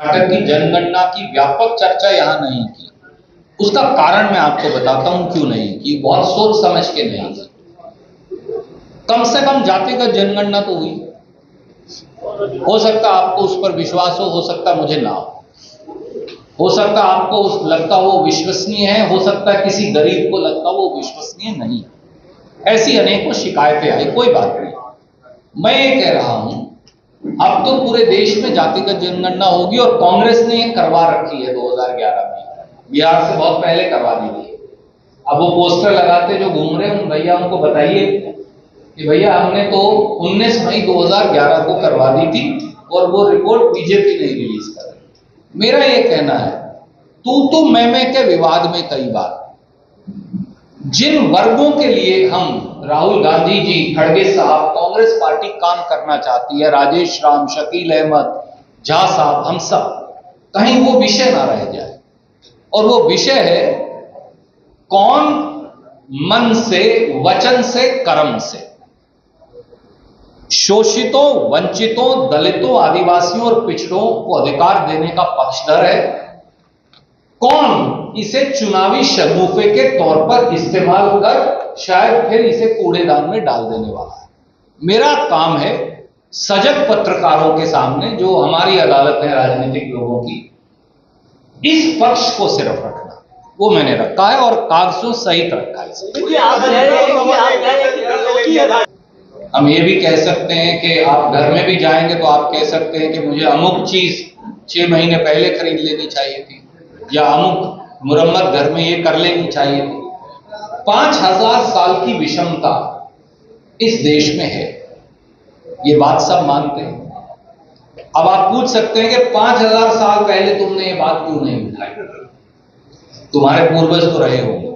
कर्नाटक की जनगणना की व्यापक चर्चा यहाँ नहीं की। उसका कारण मैं आपको बताता हूं क्यों नहीं की। बहुत सोच समझ के नहीं की। कम से कम जातिगत जनगणना तो हुई। हो सकता आपको उस पर विश्वास हो सकता मुझे ना हो सकता आपको लगता वो विश्वसनीय है, हो सकता है किसी गरीब को लगता वो विश्वसनीय नहीं है। ऐसी अनेकों शिकायतें आई, कोई बात नहीं। मैं ये कह रहा हूं अब तो पूरे देश में जातिगत जनगणना होगी और कांग्रेस ने ये करवा रखी है 2011 में। बिहार से बहुत पहले करवा दी थी। अब वो पोस्टर लगाते जो घूम रहे हैं भैया उनको बताइए कि भैया हमने तो 19 मई 2011 को करवा दी थी और वो रिपोर्ट बीजेपी नहीं रिलीज कर रही। मेरा ये कहना है तू मैं के विवाद में कई बार जिन वर्गों के लिए हम राहुल गांधी जी, खड़गे साहब, कांग्रेस पार्टी काम करना चाहती है, राजेश राम, शकील अहमद, झा साहब, हम सब, कहीं वो विषय ना रह जाए। और वो विषय है कौन मन से, वचन से, कर्म से शोषितों, वंचितों, दलितों, आदिवासियों और पिछड़ों को अधिकार देने का पक्षधर है, कौन इसे चुनावी शगुफे के तौर पर इस्तेमाल कर शायद फिर इसे कूड़ेदान में डाल देने वाला है। मेरा काम है सजग पत्रकारों के सामने, जो हमारी अदालत है राजनीतिक लोगों की, इस पक्ष को सिर्फ रखना। वो मैंने रखा है और कागजों सहित रखा है। हम ये भी कह सकते हैं कि आप घर में भी जाएंगे तो आप कह सकते हैं कि मुझे अमुक चीज 6 महीने पहले खरीद लेनी चाहिए थी या अमुक मुरम्मत घर में ये कर लेनी चाहिए थी। 5000 साल की विषमता इस देश में है, ये बात सब मानते हैं। अब आप पूछ सकते हैं कि 5000 साल पहले तुमने ये बात क्यों नहीं उठाई? तुम्हारे पूर्वज तो रहे होंगे।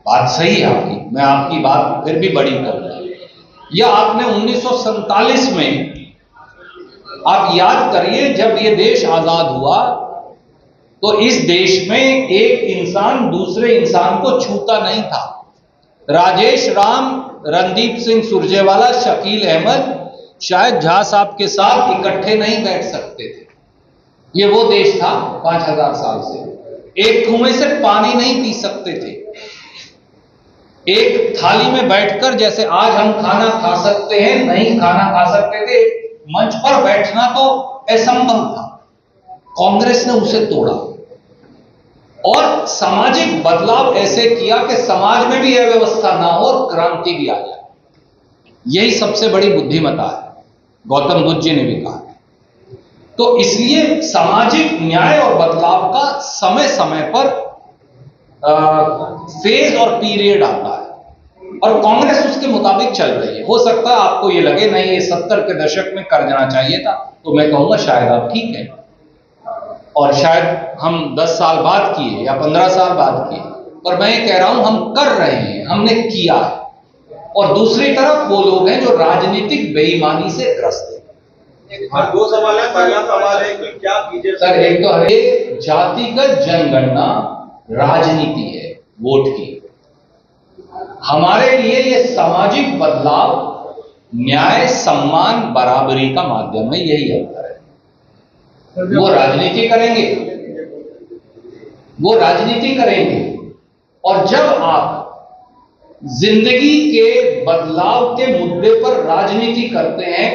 बात सही है आपकी, मैं आपकी बात फिर भी बड़ी कर रहा हूं। या आपने 1947 में, आप याद करिए जब ये देश आजाद हुआ तो इस देश में एक इंसान दूसरे इंसान को छूता नहीं था। राजेश राम, रणदीप सिंह सुरजेवाला, शकील अहमद शायद झा साहब के साथ इकट्ठे नहीं बैठ सकते थे। ये वो देश था 5000 साल से। एक कुएं से पानी नहीं पी सकते थे। एक थाली में बैठकर जैसे आज हम खाना खा सकते हैं, नहीं खाना खा सकते थे। मंच पर बैठना तो असंभव था। कांग्रेस ने उसे तोड़ा और सामाजिक बदलाव ऐसे किया कि समाज में भी अव्यवस्था ना हो और क्रांति भी आ जाए। यही सबसे बड़ी बुद्धिमत्ता है, गौतम बुद्ध जी ने भी कहा। तो इसलिए सामाजिक न्याय और बदलाव का समय समय पर फेज और पीरियड आता है और कांग्रेस उसके मुताबिक चल रही है। हो सकता है आपको ये लगे नहीं ये 70 के दशक में कर देना चाहिए था, तो मैं कहूंगा शायद आप ठीक है और शायद हम 10 साल बाद किए या 15 साल बाद किए, पर मैं ये कह रहा हूं हम कर रहे हैं, हमने किया है। और दूसरी तरफ वो लोग हैं जो राजनीतिक बेईमानी से ग्रस्त हैं। दो सवाल है। पहला सवाल है कि क्या बीजेपी, सर एक तो है जातिगत जनगणना राजनीति है वोट की। हमारे लिए ये सामाजिक बदलाव, न्याय, सम्मान, बराबरी का माध्यम है, यही अंतर है। वो राजनीति करेंगे, वो राजनीति करेंगे और जब आप जिंदगी के बदलाव के मुद्दे पर राजनीति करते हैं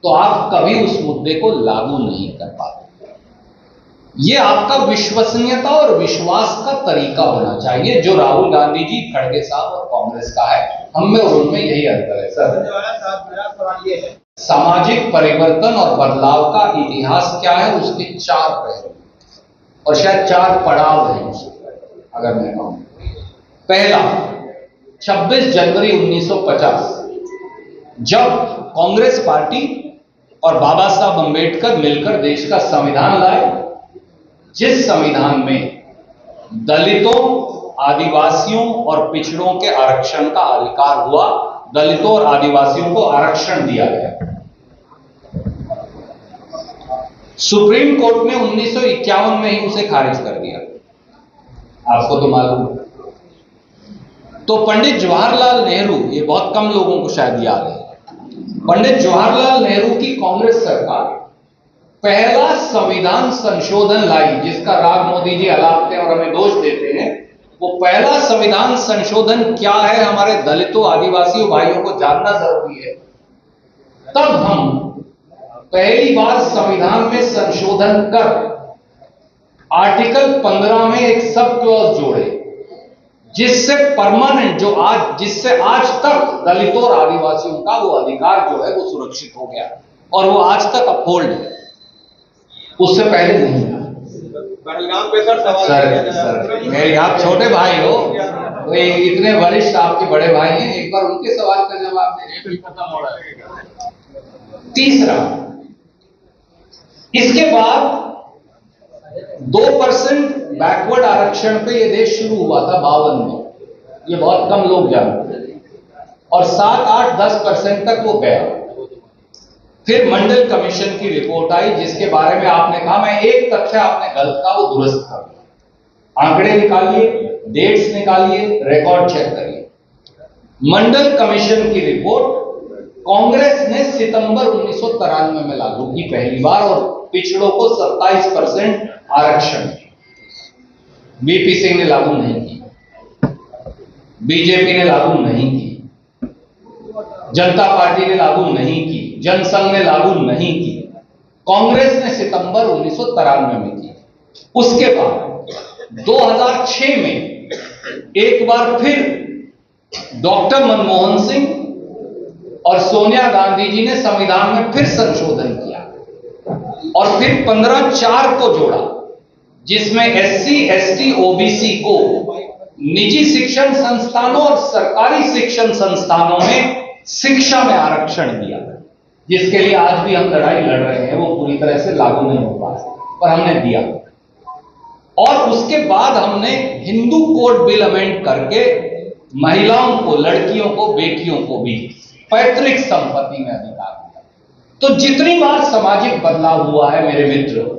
तो आप कभी उस मुद्दे को लागू नहीं कर पाते। यह आपका विश्वसनीयता और विश्वास का तरीका होना चाहिए, जो राहुल गांधी जी, खड़गे साहब और कांग्रेस का है। हम में और उनमें यही अंतर है। सर मेरा सवाल ये है, सामाजिक परिवर्तन और बदलाव का इतिहास क्या है, उसके 4 पहलू और शायद 4 पड़ाव हैं उसके, अगर मैं कहूं। पहला 26 जनवरी 1950, जब कांग्रेस पार्टी और बाबा साहब अंबेडकर मिलकर देश का संविधान लाए, जिस संविधान में दलितों, आदिवासियों और पिछड़ों के आरक्षण का अधिकार हुआ, दलितों और आदिवासियों को आरक्षण दिया गया। सुप्रीम कोर्ट ने 1951 में ही उसे खारिज कर दिया, आपको तो मालूम है। तो पंडित जवाहरलाल नेहरू, ये बहुत कम लोगों को शायद याद है, पंडित जवाहरलाल नेहरू की कांग्रेस सरकार पहला संविधान संशोधन लाई, जिसका राग मोदी जी हलाते और हमें दोष देते हैं, वो पहला संविधान संशोधन क्या है हमारे दलितों आदिवासियों भाइयों को जानना जरूरी है। तब हम पहली बार संविधान में संशोधन कर आर्टिकल 15 में एक सब क्लॉज जोड़े, जिससे परमानेंट जिससे आज तक दलितों और आदिवासियों का वो अधिकार जो है वो सुरक्षित हो गया और वो आज तक अपहोल्ड है, उससे पहले नहीं था। पहलगाम पे सर सवाल सर मेरे आप छोटे भाई हो, तो इतने वरिष्ठ आपके बड़े भाई हैं, एक बार उनके सवाल का जवाब दें। खत्म हो रहा है। तीसरा, इसके बाद 2% बैकवर्ड आरक्षण पे ये देश शुरू हुआ था 52 में, ये बहुत कम लोग जानते हैं, और 7, 8, 10% तक वो गया। फिर मंडल कमीशन की रिपोर्ट आई, जिसके बारे में आपने कहा मैं एक तथ्य आपने गलत कहा, वो दुरुस्त कर दिया। आंकड़े निकालिए, डेट्स निकालिए, रिकॉर्ड चेक करिए। मंडल कमीशन की रिपोर्ट कांग्रेस ने सितंबर 1993 में लागू की पहली बार, और पिछड़ों को 27% आरक्षण। बीपी सिंह ने लागू नहीं की, बीजेपी ने लागू नहीं की, जनता पार्टी ने लागू नहीं की, जनसंघ ने लागू नहीं की, कांग्रेस ने सितंबर 1993 में की। उसके बाद 2006 में एक बार फिर डॉक्टर मनमोहन सिंह और सोनिया गांधी जी ने संविधान में फिर संशोधन किया, और फिर 15(4) को जोड़ा, जिसमें SC, ST, OBC को निजी शिक्षण संस्थानों और सरकारी शिक्षण संस्थानों में शिक्षा में आरक्षण दिया, जिसके लिए आज भी हम लड़ाई लड़ रहे हैं। वो पूरी तरह से लागू नहीं हो पाया, पर हमने दिया। और उसके बाद हमने हिंदू कोड बिल अमेंड करके महिलाओं को, लड़कियों को, बेटियों को भी पैतृक संपत्ति में अधिकार दिया। तो जितनी बार सामाजिक बदलाव हुआ है मेरे मित्र,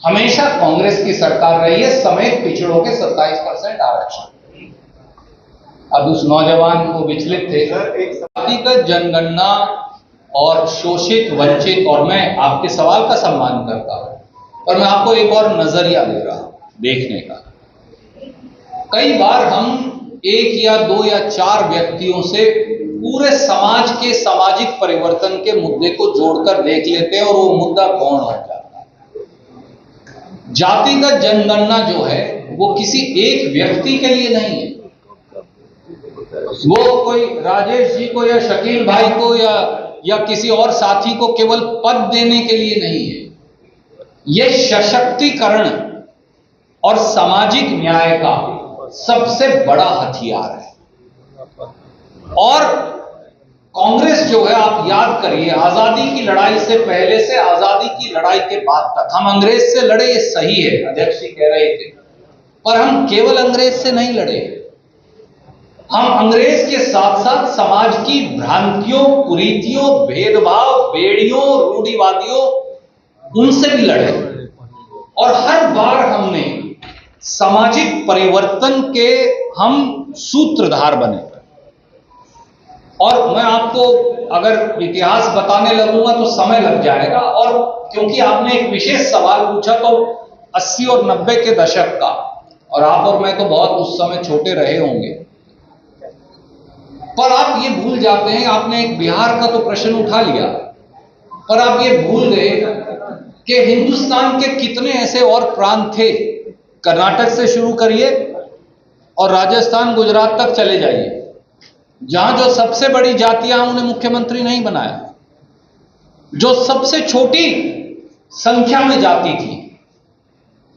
हमेशा कांग्रेस की सरकार रही है, समेत पिछड़ों के 27% आरक्षण। अब उस नौजवान को विचलित थे, जातिगत जनगणना और शोषित, वंचित, और मैं आपके सवाल का सम्मान करता हूं, पर मैं आपको एक और नजरिया दे रहा हूं देखने का। कई बार हम 1 या 2 या 4 व्यक्तियों से पूरे समाज के सामाजिक परिवर्तन के मुद्दे को जोड़कर देख लेते हैं और वो मुद्दा गौण हो जाता है। जातिगत जनगणना जो है वो किसी एक व्यक्ति के लिए नहीं है, वो कोई राजेश जी को या शकील भाई को या किसी और साथी को केवल पद देने के लिए नहीं है। यह सशक्तिकरण और सामाजिक न्याय का सबसे बड़ा हथियार है। और कांग्रेस जो है, आप याद करिए, आजादी की लड़ाई से पहले से आजादी की लड़ाई के बाद तक हम अंग्रेज से लड़े, ये सही है, अध्यक्ष जी कह रहे थे, पर हम केवल अंग्रेज से नहीं लड़े। हम अंग्रेज के साथ साथ समाज की भ्रांतियों, कुरीतियों, भेदभाव, बेड़ियों, रूढ़िवादियों, उनसे भी लड़े, और हर बार हमने सामाजिक परिवर्तन के हम सूत्रधार बने। और मैं आपको अगर इतिहास बताने लगूंगा तो समय लग जाएगा, और क्योंकि आपने एक विशेष सवाल पूछा तो 80 और 90 के दशक का, और आप और मैं तो बहुत उस समय छोटे रहे होंगे, पर आप ये भूल जाते हैं, आपने एक बिहार का तो प्रश्न उठा लिया, पर आप ये भूल गए कि हिंदुस्तान के कितने ऐसे और प्रांत थे। कर्नाटक से शुरू करिए और राजस्थान, गुजरात तक चले जाइए, जहां जो सबसे बड़ी जातियां उन्हें मुख्यमंत्री नहीं बनाया। जो सबसे छोटी संख्या में जाति थी,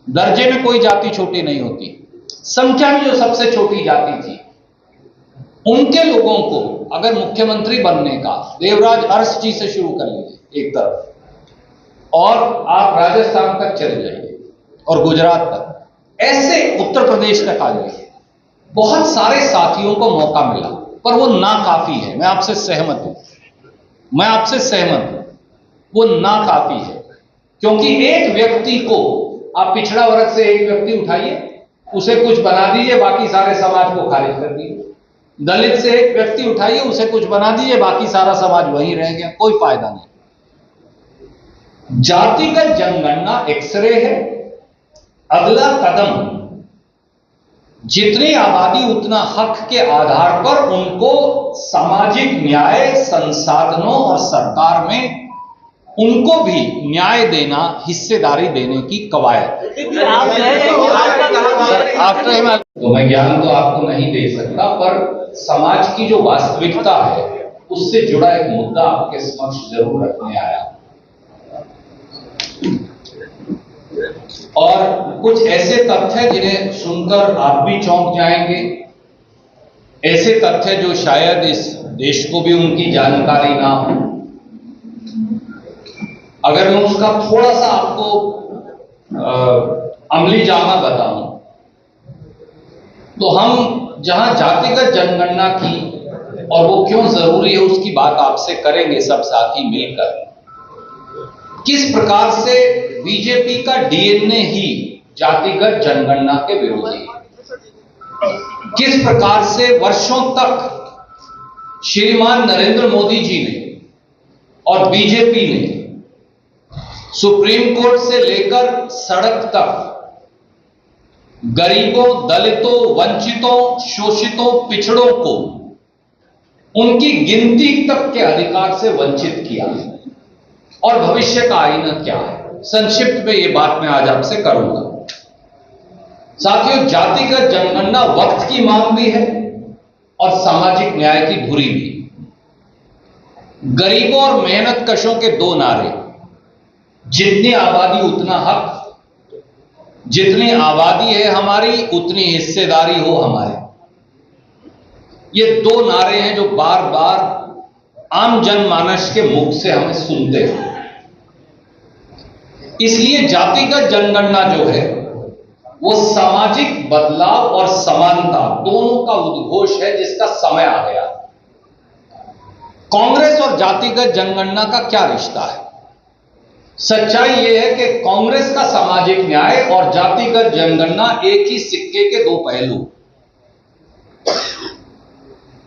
दर्जे में कोई जाति छोटी नहीं होती, संख्या में जो सबसे छोटी जाति थी, उनके लोगों को अगर मुख्यमंत्री बनने का, देवराज अरस जी से शुरू कर लीजिए एक तरफ, और आप राजस्थान तक चले जाइए और गुजरात तक, ऐसे उत्तर प्रदेश तक आ जाइए, बहुत सारे साथियों को मौका मिला, पर वो नाकाफी है। मैं आपसे सहमत हूं, मैं आपसे सहमत हूं, वो नाकाफी है। क्योंकि एक व्यक्ति को, आप पिछड़ा वर्ग से एक व्यक्ति उठाइए, उसे कुछ बना दीजिए, बाकी सारे समाज को खारिज कर दीजिए। दलित से एक व्यक्ति उठाइए, उसे कुछ बना दीजिए, बाकी सारा समाज वहीं रह गया, कोई फायदा नहीं। जातिगत जनगणना एक्सरे है। अगला कदम, जितनी आबादी उतना हक के आधार पर उनको सामाजिक न्याय, संसाधनों और सरकार में उनको भी न्याय देना, हिस्सेदारी देने की कवायद। तो मैं ज्ञान तो आपको नहीं दे सकता, पर समाज की जो वास्तविकता है उससे जुड़ा एक मुद्दा आपके समक्ष जरूर रखने आया। और कुछ ऐसे तथ्य जिन्हें सुनकर आप भी चौंक जाएंगे, ऐसे तथ्य जो शायद इस देश को भी उनकी जानकारी ना हो। अगर मैं उसका थोड़ा सा आपको अमली जामा बताऊं, तो हम जहां जातिगत जनगणना की और वो क्यों जरूरी है उसकी बात आपसे करेंगे सब साथी मिलकर। किस प्रकार से बीजेपी का डीएनए ही जातिगत जनगणना के विरोधी है, किस प्रकार से वर्षों तक श्रीमान नरेंद्र मोदी जी ने और बीजेपी ने सुप्रीम कोर्ट से लेकर सड़क तक गरीबों, दलितों, वंचितों, शोषितों, पिछड़ों को उनकी गिनती तक के अधिकार से वंचित किया है। और भविष्य का आईना क्या है, संक्षिप्त में ये बात मैं आज आपसे करूंगा। साथियों, जातिगत जनगणना वक्त की मांग भी है और सामाजिक न्याय की धुरी भी। गरीबों और मेहनतकशों के दो नारे, जितनी आबादी उतना हक, जितनी आबादी है हमारी उतनी हिस्सेदारी हो हमारी, ये दो नारे हैं जो बार बार आम जनमानस के मुख से हमें सुनते हैं। इसलिए जातिगत जनगणना जो है वो सामाजिक बदलाव और समानता दोनों का उद्घोष है, जिसका समय आ गया। कांग्रेस और जातिगत जनगणना का क्या रिश्ता है? सच्चाई यह है कि कांग्रेस का सामाजिक न्याय और जातिगत जनगणना एक ही सिक्के के दो पहलू।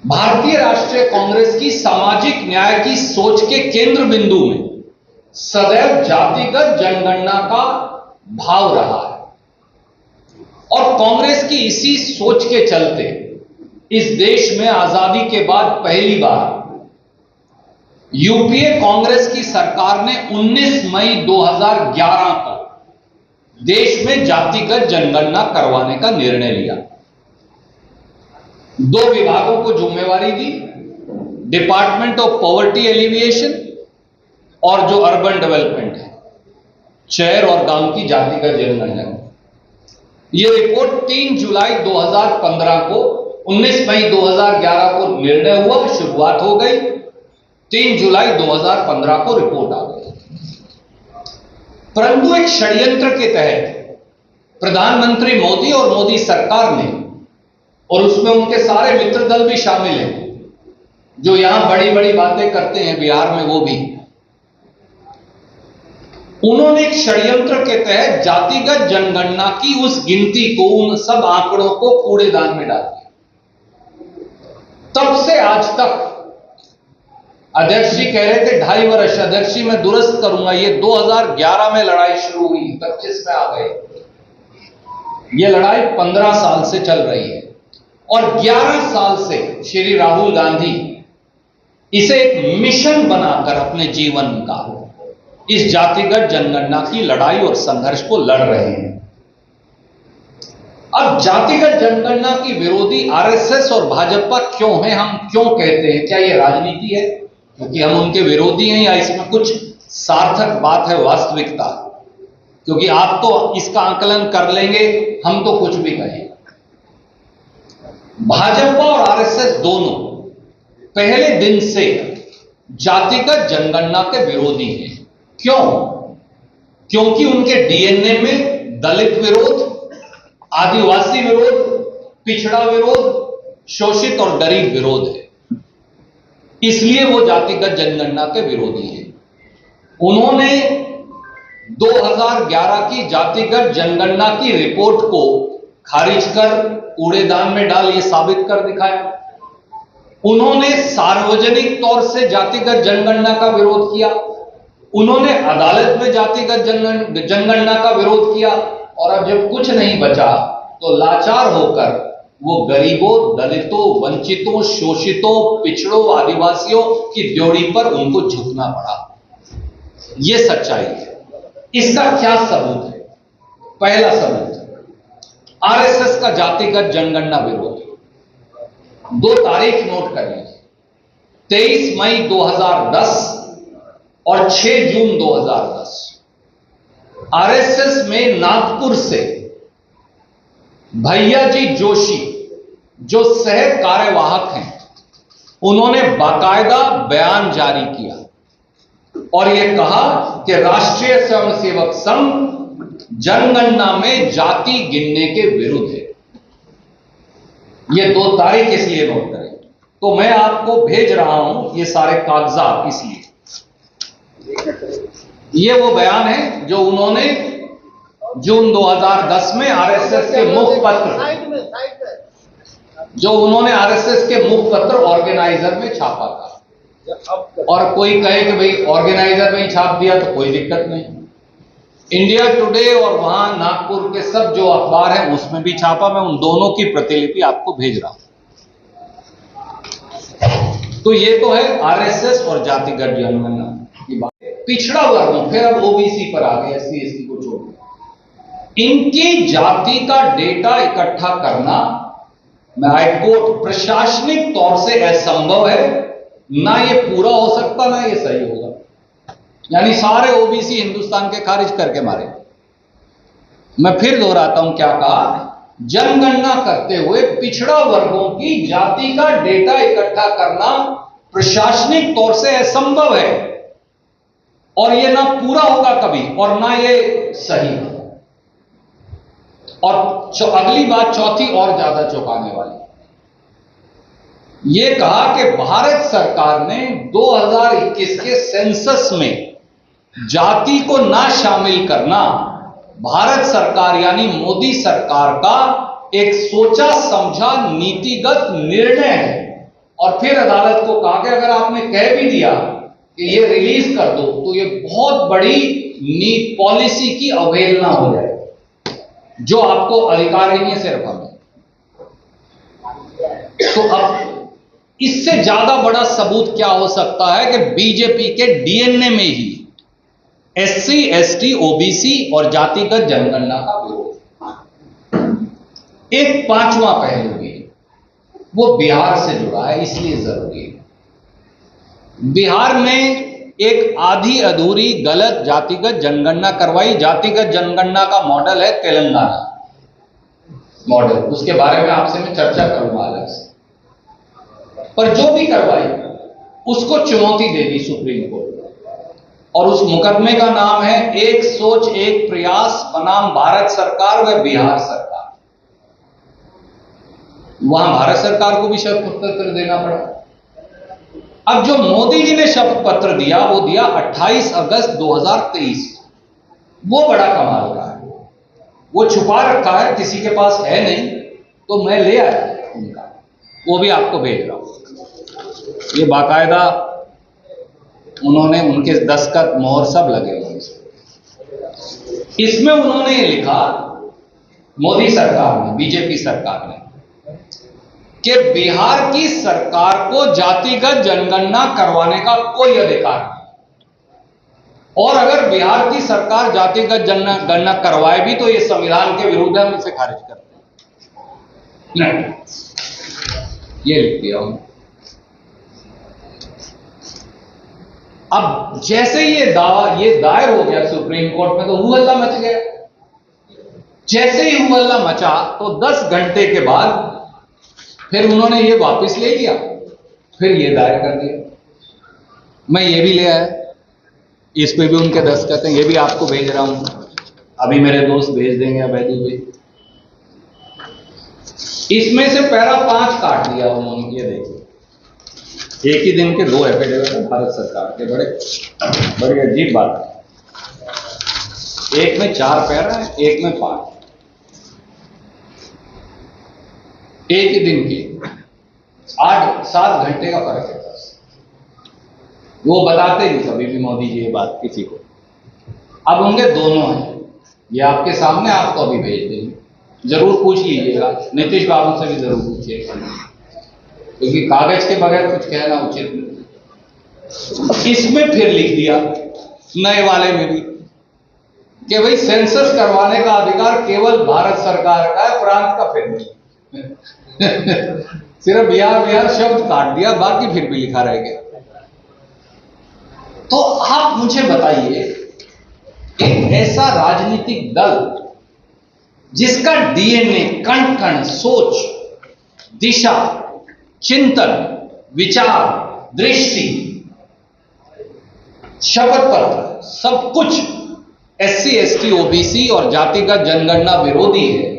भारतीय राष्ट्रीय कांग्रेस की सामाजिक न्याय की सोच के केंद्र बिंदु में सदैव जातिगत जनगणना का भाव रहा है और कांग्रेस की इसी सोच के चलते इस देश में आजादी के बाद पहली बार यूपीए कांग्रेस की सरकार ने 19 मई 2011 को देश में जातिगत जनगणना करवाने का निर्णय लिया। दो विभागों को जिम्मेवारी दी, डिपार्टमेंट ऑफ पॉवर्टी एलिविएशन और जो अर्बन डेवलपमेंट है, शहर और गांव की जातिगत जनगणना। यह रिपोर्ट 3 जुलाई 2015 को, 19 मई 2011 को निर्णय हुआ, शुरुआत हो गई। 3 जुलाई 2015 को रिपोर्ट आ गई। परंतु एक षड्यंत्र के तहत प्रधानमंत्री मोदी और मोदी सरकार ने, और उसमें उनके सारे मित्र दल भी शामिल हैं जो यहां बड़ी बड़ी बातें करते हैं, बिहार में वो भी, उन्होंने एक षड्यंत्र के तहत जातिगत जनगणना की उस गिनती को, उन सब आंकड़ों को कूड़ेदान में डाल दिया। तब से आज तक अध्यक्ष जी कह रहे थे 2.5 वर्ष, अध्यक्ष जी मैं दुरुस्त करूंगा, ये 2011 में लड़ाई शुरू हुई, 25 में आ गए। ये लड़ाई 15 साल से चल रही है और 11 साल से श्री राहुल गांधी इसे एक मिशन बनाकर अपने जीवन का इस जातिगत जनगणना की लड़ाई और संघर्ष को लड़ रहे हैं। अब जातिगत जनगणना की विरोधी आरएसएस और भाजपा क्यों है, हम क्यों कहते हैं? क्या यह राजनीति है क्योंकि हम उनके विरोधी हैं, या इसमें कुछ सार्थक बात है, वास्तविकता? क्योंकि आप तो इसका आकलन कर लेंगे, हम तो कुछ भी कहें। भाजपा और आरएसएस दोनों पहले दिन से जातिगत जनगणना के विरोधी हैं। क्यों? क्योंकि उनके डीएनए में दलित विरोध, आदिवासी विरोध, पिछड़ा विरोध, शोषित और गरीब विरोध है। इसलिए वो जातिगत जनगणना के विरोधी हैं। उन्होंने 2011 की जातिगत जनगणना की रिपोर्ट को खारिज कर कूड़ेदान में डाल ये साबित कर दिखाया। उन्होंने सार्वजनिक तौर से जातिगत जनगणना का विरोध किया। उन्होंने अदालत में जातिगत जनगणना का विरोध किया, और अब जब कुछ नहीं बचा तो लाचार होकर वो गरीबों, दलितों, वंचितों, शोषितों, पिछड़ों, आदिवासियों की ड्योढ़ी पर उनको झुकना पड़ा। ये सच्चाई है। इसका क्या सबूत है? पहला सबूत, आरएसएस का जातिगत जनगणना विरोध। 2 तारीख नोट कर लीजिए, 23 मई 2010 और 6 जून 2010। आरएसएस में नागपुर से भैयाजी जोशी, जो सह कार्यवाहक हैं, उन्होंने बाकायदा बयान जारी किया और यह कहा कि राष्ट्रीय स्वयंसेवक संघ जनगणना में जाति गिनने के विरुद्ध है। यह 2 तारीख इसलिए नोट करें। तो मैं आपको भेज रहा हूं ये सारे कागजात, इसलिए ये वो बयान है जो उन्होंने जून 2010 में आरएसएस के मुखपत्र, जो उन्होंने आरएसएस के मुखपत्र ऑर्गेनाइजर में छापा था। और कोई कहे कि भाई ऑर्गेनाइजर में ही छाप दिया तो कोई दिक्कत नहीं, इंडिया टुडे और वहां नागपुर के सब जो अखबार हैं उसमें भी छापा। मैं उन दोनों की प्रतिलिपि आपको भेज रहा हूं। तो ये तो है आरएसएस और जातिगत जनगणना की बात। पिछड़ा वर्गों, फिर अब ओबीसी पर आ गए, एससी एसटी को छोड़, इनकी जाति का डेटा इकट्ठा करना, मैं आई कोट, प्रशासनिक तौर से असंभव है। ना ये पूरा हो सकता, ना ये सही होगा। यानी सारे ओबीसी हिंदुस्तान के खारिज करके मारे। मैं फिर दोहराता हूं क्या कहा, जनगणना करते हुए पिछड़ा वर्गों की जाति का डेटा इकट्ठा करना प्रशासनिक तौर से असंभव है, और यह ना पूरा होगा कभी, और ना ये सही होगा। और अगली बात, चौथी और ज्यादा चौंकाने वाली, यह कहा कि भारत सरकार ने 2021 के सेंसस में जाति को ना शामिल करना भारत सरकार यानी मोदी सरकार का एक सोचा समझा नीतिगत निर्णय है। और फिर अदालत को कहा कि अगर आपने कह भी दिया कि ये रिलीज कर दो तो ये बहुत बड़ी नीति पॉलिसी की अवहेलना हो जाए, जो आपको अधिकार ही नहीं है सिर्फ हमें। तो अब इससे ज्यादा बड़ा सबूत क्या हो सकता है कि बीजेपी के डीएनए में ही एससी, एसटी, ओबीसी और जातिगत जनगणना का विरोध। एक 5वां पहलू भी, वो बिहार से जुड़ा है, इसलिए जरूरी है। बिहार में एक आधी अधूरी गलत जातिगत जनगणना करवाई। जातिगत जनगणना का मॉडल है तेलंगाना मॉडल, उसके बारे में आपसे मैं चर्चा करूंगा अलग से। पर जो भी करवाई उसको चुनौती दे दी सुप्रीम कोर्ट, और उस मुकदमे का नाम है एक सोच एक प्रयास बनाम भारत सरकार व बिहार सरकार। वहां भारत सरकार को भी शपथ पत्र देना पड़ा। अब जो मोदी जी ने शपथ पत्र दिया वो दिया 28 अगस्त 2023। वो बड़ा कमाल का है, वो छुपा रखा है, किसी के पास है नहीं, तो मैं ले आया उनका, वो भी आपको भेज रहा हूं। ये बाकायदा उन्होंने, उनके दस्तखत मोहर सब लगे हुए। इसमें उन्होंने लिखा, मोदी सरकार ने, बीजेपी सरकार ने, कि बिहार की सरकार को जातिगत जनगणना करवाने का कोई अधिकार नहीं, और अगर बिहार की सरकार जातिगत जनगणना करवाए भी तो ये संविधान के विरुद्ध है, हम इसे खारिज करते हैं। ये लिख दिया उन्होंने। अब जैसे ये दावा ये दायर हो गया सुप्रीम कोर्ट में तो हुहल्ला मच गया। जैसे ही हुहल्ला मचा तो 10 घंटे के बाद फिर उन्होंने ये वापस ले लिया, फिर ये दायर कर दिया। मैं ये भी ले आया, इस पे भी उनके दस्तखत हैं, ये भी आपको भेज रहा हूं, अभी मेरे दोस्त भेज देंगे अवैधी पे। इसमें से पैरा 5 काट दिया उन्होंने, ये देखिए, एक ही दिन के 2 एफिडेविट है भारत सरकार के, बड़ी अजीब बात है। एक में 4 पैरा है, एक में 5, एक ही दिन की 8-7 घंटे का फर्क है बस। वो बताते नहीं कभी भी मोदी जी ये बात किसी को। अब होंगे दोनों हैं, ये आपके सामने, आपको अभी भेज देंगे, जरूर पूछ लीजिएगा, नीतीश बाबू से भी जरूर पूछिएगा, क्योंकि कागज के बगैर कुछ कहना उचित नहीं। इसमें फिर लिख दिया नए वाले में भी कि भाई सेंसस करवाने का अधिकार केवल भारत सरकार का है, प्रांत का फिर नहीं। सिर्फ बिहार शब्द काट दिया, बाकी फिर भी लिखा रह गया। तो आप मुझे बताइए, एक ऐसा राजनीतिक दल जिसका डीएनए, कण कण, सोच, दिशा, चिंतन, विचार, दृष्टि, शपथ पत्र, सब कुछ एससी, एसटी, ओबीसी और जातिगत जनगणना विरोधी है,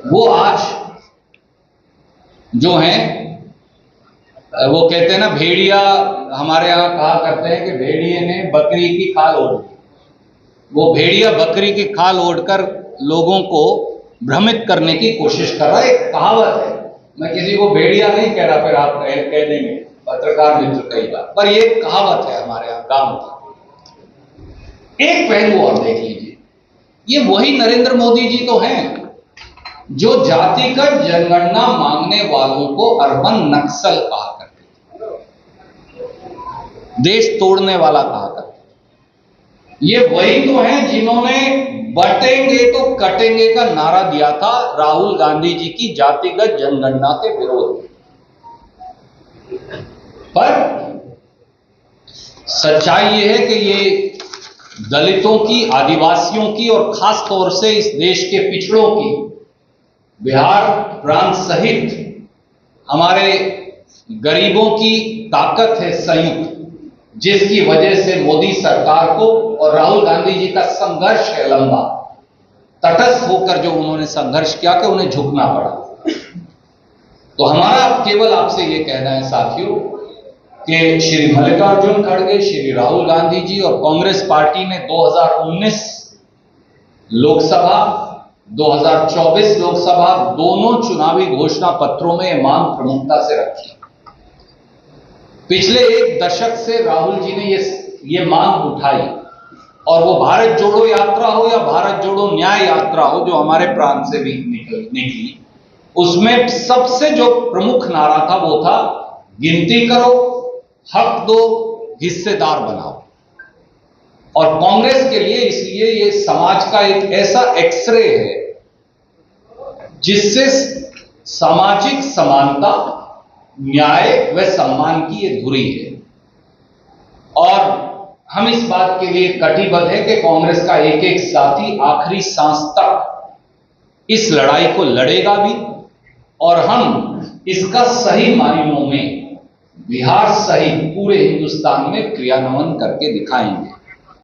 वो आज जो हैं, वो कहते हैं ना, भेड़िया, हमारे यहां कहा करते हैं कि भेड़िए ने बकरी की खाल ओढ़ ली। वो भेड़िया बकरी की खाल ओढ़कर लोगों को भ्रमित करने की कोशिश कर रहा है। एक कहावत है, मैं किसी को भेड़िया नहीं कह रहा, फिर आप कह देंगे पत्रकार मित्र कई बार, पर ये कहावत है हमारे यहाँ गांव की। एक पहलू और देख लीजिए, ये वही नरेंद्र मोदी जी तो हैं जो जातिगत जनगणना मांगने वालों को अर्बन नक्सल कहा करते थे, देश तोड़ने वाला कहा करते। ये वही तो हैं जिन्होंने बटेंगे तो कटेंगे का नारा दिया था राहुल गांधी जी की जातिगत जनगणना के विरोध में। पर सच्चाई ये है कि ये दलितों की, आदिवासियों की और खास तौर से इस देश के पिछड़ों की, बिहार प्रांत सहित हमारे गरीबों की ताकत है संयुक्त, जिसकी वजह से मोदी सरकार को और राहुल गांधी जी का संघर्ष है लंबा, तटस्थ होकर जो उन्होंने संघर्ष किया कि उन्हें झुकना पड़ा। तो हमारा केवल आपसे यह कहना है साथियों कि श्री मल्लिकार्जुन खड़गे, श्री राहुल गांधी जी और कांग्रेस पार्टी ने 2019 लोकसभा, 2024 लोकसभा दोनों चुनावी घोषणा पत्रों में यह मांग प्रमुखता से रखी। पिछले एक दशक से राहुल जी ने ये मांग उठाई, और वो भारत जोड़ो यात्रा हो या भारत जोड़ो न्याय यात्रा हो जो हमारे प्रांत से भी निकली, उसमें सबसे जो प्रमुख नारा था वो था गिनती करो, हक दो, हिस्सेदार बनाओ। और कांग्रेस के लिए इसलिए ये समाज का एक ऐसा एक्सरे है जिससे सामाजिक समानता, न्याय व सम्मान की ये धुरी है। और हम इस बात के लिए कटिबद्ध है कि कांग्रेस का एक एक साथी आखिरी सांस तक इस लड़ाई को लड़ेगा भी, और हम इसका सही मायनों में बिहार सहित पूरे हिंदुस्तान में क्रियान्वयन करके दिखाएंगे।